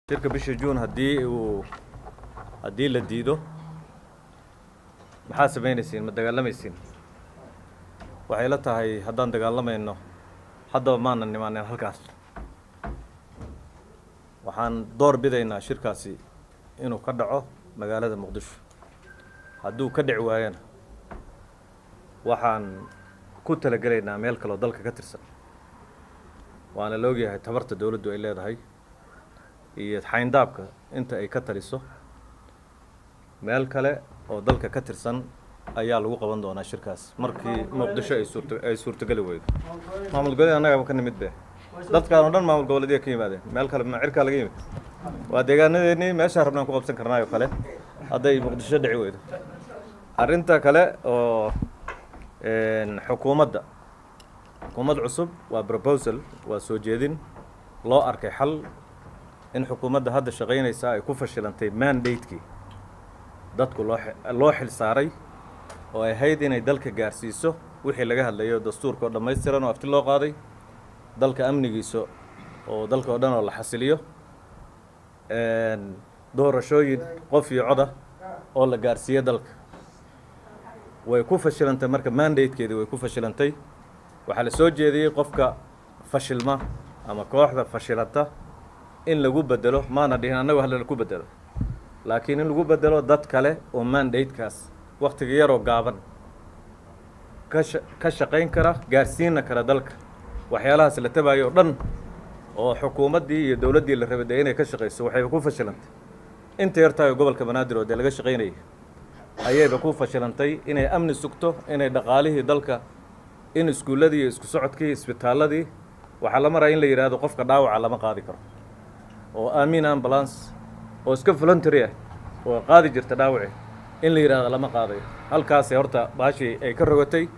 shirka bisha June haddii la diido maxaa sameynaysiin ma dagaalamaysiin waxay la tahay haddaan dagaalamayno haddaba maana nimaaneen halkaas waxaan door bidaynaa shirkaasi inuu ka dhaco magaalada Muqdisho hadduu ka dhici waayana waxaan ku talagalaynaa meel kale oo dalka ka tirsan waana la ogyahay tabarta dawladdu ay leedahay iyo xayndaabka inta ay ka taliso meel kale oo dalka ka tirsan ayaa lagu qaban doonaa shirkaas markii Muqdisho ay suurtagali weydo maamul goboleed anaga ka nimid baa dadkaan oo dhan maamul goboleedka ka yimaadeen meel kale ma cirka laga yimid waa deegaanadeennii meesha rabnaan ku qabsan karnaa oo kale hadday Muqdisho dhici weydo arrinta kale oo xukuumadda cusub waa proposal waa soo jeedin loo arkay xal in xukuumadda hadda shaqeynaysa ay ku fashilantay mandate-kii dadku loo xil saaray oo ay ahayd inay dalka gaarsiiso wixii laga hadlayo dastuurka oo dhammaystiran oo afti loo qaaday dalka amnigiisa oo dalka oo dhan oo la xasiliyo doorashooyin qof iyo coda oo la gaarsiiyo dalka way ku fashilantay marka mandate-keedii way ku fashilantay waxaa la soo jeediyey qofka fashilma ama kooxda fashilanta in lagu bedelo maana dhihin annagu hal ku bedelo laakiin in lagu bedelo dad kale oo mandate-kaas waqtiga yar oo gaaban ka shaqayn kara gaarsiina kara dalka waxyaalahaas la tabayo oo dhan oo xukuumaddii iyo dawladdii la rabay inay ka shaqayso waxay ku fashilantay inta yartahay gobolka Banaadir oo laga shaqaynayay ayayba ku fashilantay inay amni sugto inay dhaqaalihii dalka in iskuuladii isku socodkii isbitaaladii waxa la maray in la yiraahdo qofka dhaawaca lama qaadi karo oo aamin ambulance oo iska voluntary ah oo qaadi jirta dhaawaci in la yiraahdo lama qaadayo halkaas horta baashi ay ka rogatay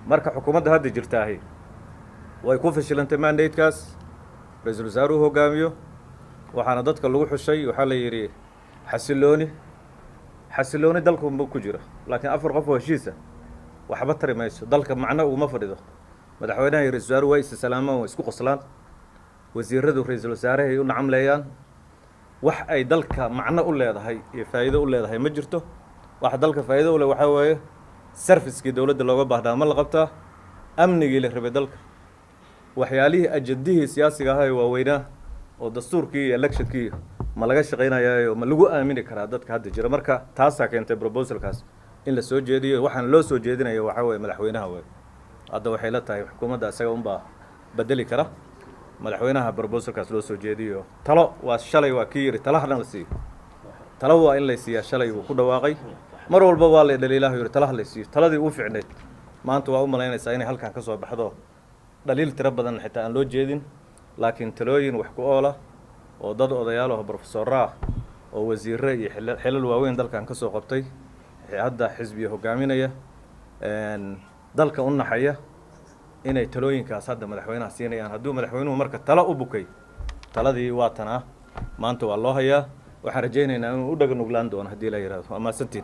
marka xukuumadda hadda jirtaahay way ku fashilantay mandate-kaas ra'iisul wasaaruhu hogaamiyo waxaana dadka lagu xushay waxa la yiri xasilooni dalku ku jira laakiin afar qof oo heshiisa waxba tari mayso dalka macna uma fadhido madaxweynaha iyo ra'iisul wasaaruhu way salaamaan oo isku qoslaan wasiiradu ra'iisul wasaaraha ay u nacamleeyaan wax ay dalka macna u leedahay iyo faa'iido u leedahay ma jirto wax dalka faa'iido u leh waxa weeye service-kii dawladda looga baahnaa ma la qabtaa amnigii la rabay dalka waxyaalihii ajandihii siyaasiga ahaa ee waaweynaa oo dastuurkii iyo electionkii ma laga shaqaynayaa ma lagu aamini karaa dadka hadda jira marka taasaa keentay proposalkaas in la soo jeediyo waxaan loo soo jeedinayo waxa weeye madaxweynaha weeye hadda waxay la tahay xukuumadda asaga unbaa bedeli kara madaxweynaha proposalkaas loo soo jeediyo talo waa shalay waa kii yiri talahana la siiyo talo waa in la siiyaa shalay uu ku dhawaaqay mar walba waa la dhaliilaahay yiri talaha la siiyo taladii uu ficneed maanta waa u malaynaysaa inay halkan ka soo baxdo dhaliil tiro badan xitaa aan loo jeedin laakiin talooyin wax ku oola oo dad odayaal ah professor ah oo wasiirro iyo xilal waaweyn dalkan ka soo qabtay hadda xisbiga hogaaminaya dalka u naxaya inay talooyinkaas hadda madaxweynaha siinayaan hadduu madaxweynuhu marka talo u bukay taladii waa tan ah maanta waa loo hayaa waxaan rajaynaynaa inuu u dhaga nuglaan doono haddii la yiraahdo ama santiin